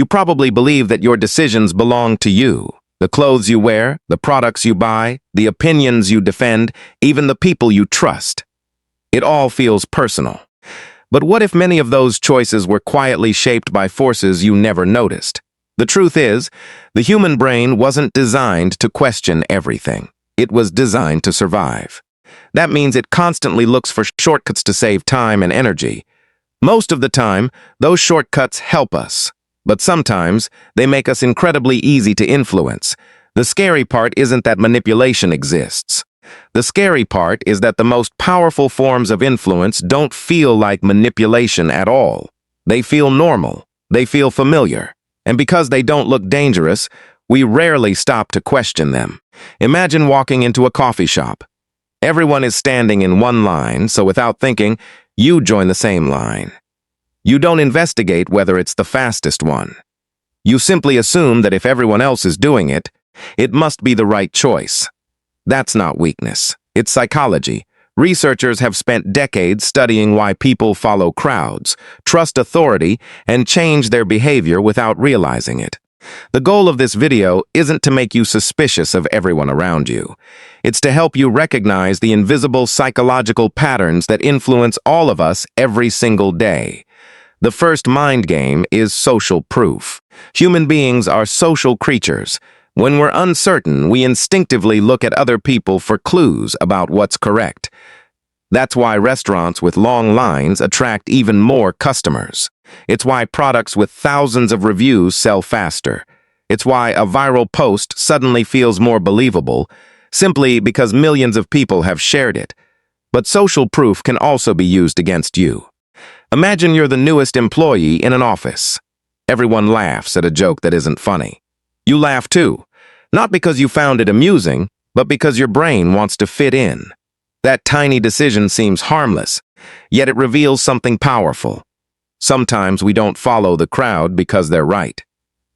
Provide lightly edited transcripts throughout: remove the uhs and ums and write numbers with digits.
You probably believe that your decisions belong to you. The clothes you wear, the products you buy, the opinions you defend, even the people you trust. It all feels personal. But what if many of those choices were quietly shaped by forces you never noticed? The truth is, the human brain wasn't designed to question everything. It was designed to survive. That means it constantly looks for shortcuts to save time and energy. Most of the time, those shortcuts help us. But sometimes, they make us incredibly easy to influence. The scary part isn't that manipulation exists. The scary part is that the most powerful forms of influence don't feel like manipulation at all. They feel normal. They feel familiar. And because they don't look dangerous, we rarely stop to question them. Imagine walking into a coffee shop. Everyone is standing in one line, so without thinking, you join the same line. You don't investigate whether it's the fastest one. You simply assume that if everyone else is doing it, it must be the right choice. That's not weakness. It's psychology. Researchers have spent decades studying why people follow crowds, trust authority, and change their behavior without realizing it. The goal of this video isn't to make you suspicious of everyone around you. It's to help you recognize the invisible psychological patterns that influence all of us every single day. The first mind game is social proof. Human beings are social creatures. When we're uncertain, we instinctively look at other people for clues about what's correct. That's why restaurants with long lines attract even more customers. It's why products with thousands of reviews sell faster. It's why a viral post suddenly feels more believable, simply because millions of people have shared it. But social proof can also be used against you. Imagine you're the newest employee in an office. Everyone laughs at a joke that isn't funny. You laugh too, not because you found it amusing, but because your brain wants to fit in. That tiny decision seems harmless, yet it reveals something powerful. Sometimes we don't follow the crowd because they're right.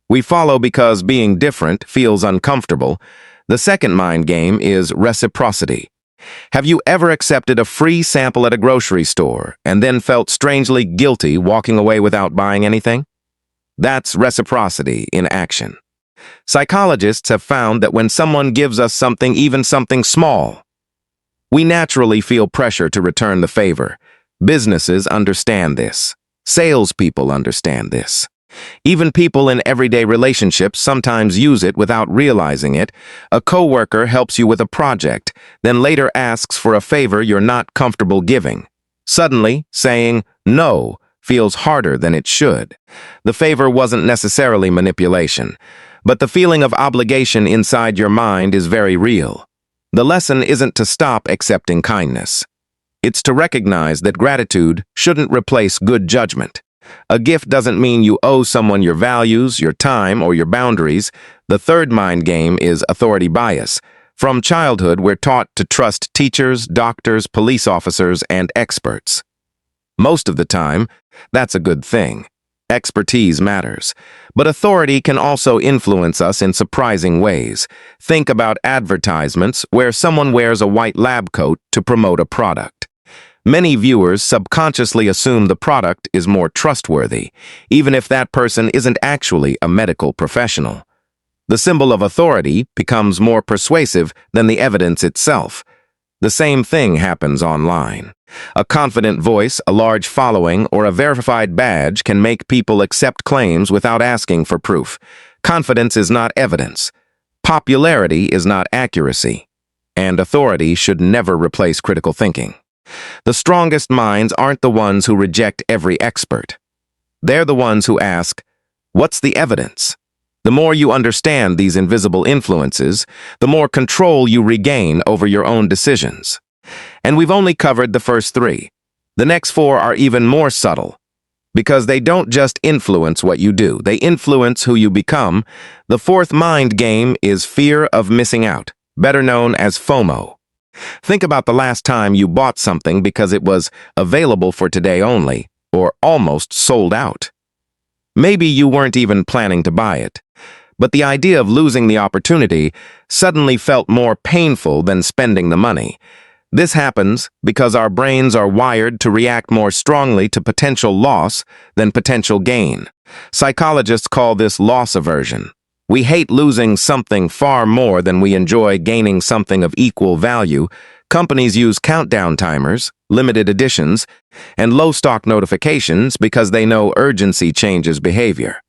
We follow because being different feels uncomfortable. The second mind game is reciprocity. Have you ever accepted a free sample at a grocery store and then felt strangely guilty walking away without buying anything? That's reciprocity in action. Psychologists have found that when someone gives us something, even something small, we naturally feel pressure to return the favor. Businesses understand this. Salespeople understand this. Even people in everyday relationships sometimes use it without realizing it. A coworker helps you with a project, then later asks for a favor you're not comfortable giving. Suddenly, saying no feels harder than it should. The favor wasn't necessarily manipulation, but the feeling of obligation inside your mind is very real. The lesson isn't to stop accepting kindness. It's to recognize that gratitude shouldn't replace good judgment. A gift doesn't mean you owe someone your values, your time, or your boundaries. The third mind game is authority bias. From childhood, we're taught to trust teachers, doctors, police officers, and experts. Most of the time, that's a good thing. Expertise matters. But authority can also influence us in surprising ways. Think about advertisements where someone wears a white lab coat to promote a product. Many viewers subconsciously assume the product is more trustworthy, even if that person isn't actually a medical professional. The symbol of authority becomes more persuasive than the evidence itself. The same thing happens online. A confident voice, a large following, or a verified badge can make people accept claims without asking for proof. Confidence is not evidence. Popularity is not accuracy. And authority should never replace critical thinking. The strongest minds aren't the ones who reject every expert. They're the ones who ask, what's the evidence? The more you understand these invisible influences, the more control you regain over your own decisions. And we've only covered the first three. The next four are even more subtle, because they don't just influence what you do, they influence who you become. The fourth mind game is fear of missing out, better known as FOMO. Think about the last time you bought something because it was available for today only, or almost sold out. Maybe you weren't even planning to buy it, but the idea of losing the opportunity suddenly felt more painful than spending the money. This happens because our brains are wired to react more strongly to potential loss than potential gain. Psychologists call this loss aversion. We hate losing something far more than we enjoy gaining something of equal value. Companies use countdown timers, limited editions, and low stock notifications because they know urgency changes behavior.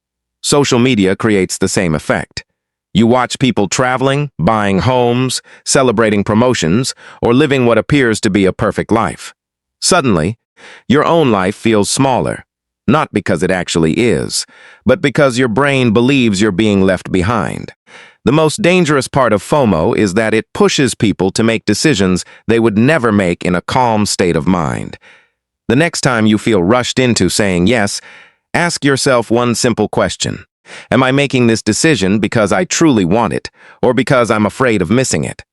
Social media creates the same effect. You watch people traveling, buying homes, celebrating promotions, or living what appears to be a perfect life. Suddenly, your own life feels smaller, not because it actually is, but because your brain believes you're being left behind. The most dangerous part of FOMO is that it pushes people to make decisions they would never make in a calm state of mind. The next time you feel rushed into saying yes, ask yourself one simple question. Am I making this decision because I truly want it, or because I'm afraid of missing it?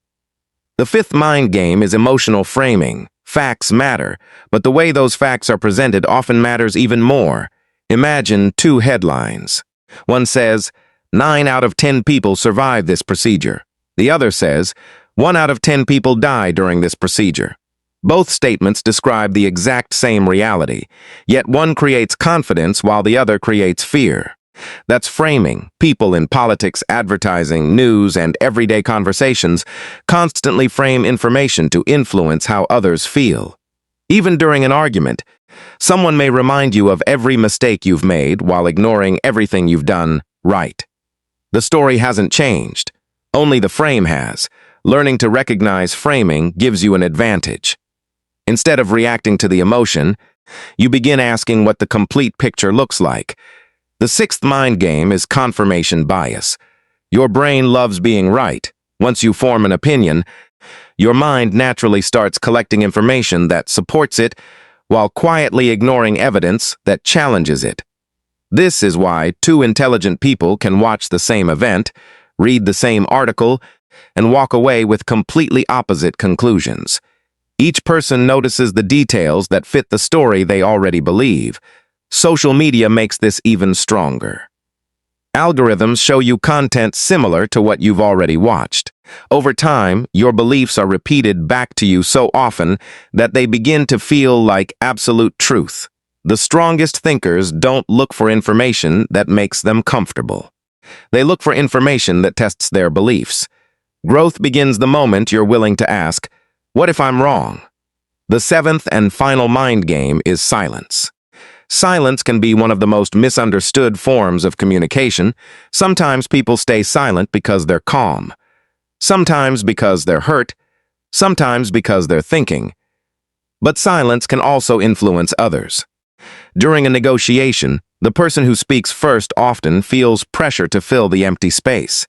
The fifth mind game is emotional framing. Facts matter, but the way those facts are presented often matters even more. Imagine two headlines. One says, 9 out of 10 people survive this procedure. The other says, 1 out of 10 people die during this procedure. Both statements describe the exact same reality, yet one creates confidence while the other creates fear. That's framing. People in politics, advertising, news, and everyday conversations constantly frame information to influence how others feel. Even during an argument, someone may remind you of every mistake you've made while ignoring everything you've done right. The story hasn't changed. Only the frame has. Learning to recognize framing gives you an advantage. Instead of reacting to the emotion, you begin asking what the complete picture looks like. The sixth mind game is confirmation bias. Your brain loves being right. Once you form an opinion, your mind naturally starts collecting information that supports it while quietly ignoring evidence that challenges it. This is why two intelligent people can watch the same event, read the same article, and walk away with completely opposite conclusions. Each person notices the details that fit the story they already believe. Social media makes this even stronger. Algorithms show you content similar to what you've already watched. Over time, your beliefs are repeated back to you so often that they begin to feel like absolute truth. The strongest thinkers don't look for information that makes them comfortable. They look for information that tests their beliefs. Growth begins the moment you're willing to ask, "What if I'm wrong?" The seventh and final mind game is silence. Silence can be one of the most misunderstood forms of communication. Sometimes people stay silent because they're calm. Sometimes because they're hurt. Sometimes because they're thinking. But silence can also influence others. During a negotiation, the person who speaks first often feels pressure to fill the empty space.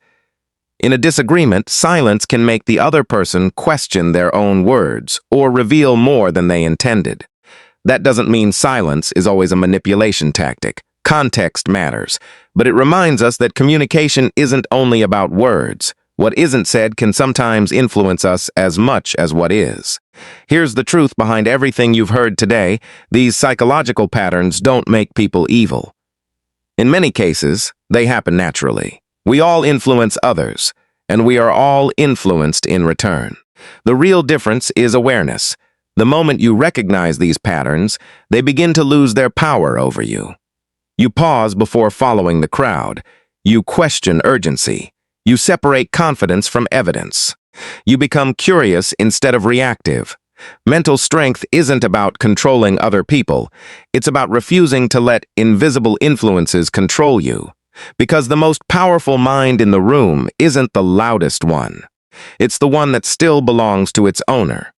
In a disagreement, silence can make the other person question their own words or reveal more than they intended. That doesn't mean silence is always a manipulation tactic. Context matters, but it reminds us that communication isn't only about words. What isn't said can sometimes influence us as much as what is. Here's the truth behind everything you've heard today. These psychological patterns don't make people evil. In many cases, they happen naturally. We all influence others, and we are all influenced in return. The real difference is awareness. The moment you recognize these patterns, they begin to lose their power over you. You pause before following the crowd. You question urgency. You separate confidence from evidence. You become curious instead of reactive. Mental strength isn't about controlling other people. It's about refusing to let invisible influences control you. Because the most powerful mind in the room isn't the loudest one. It's the one that still belongs to its owner.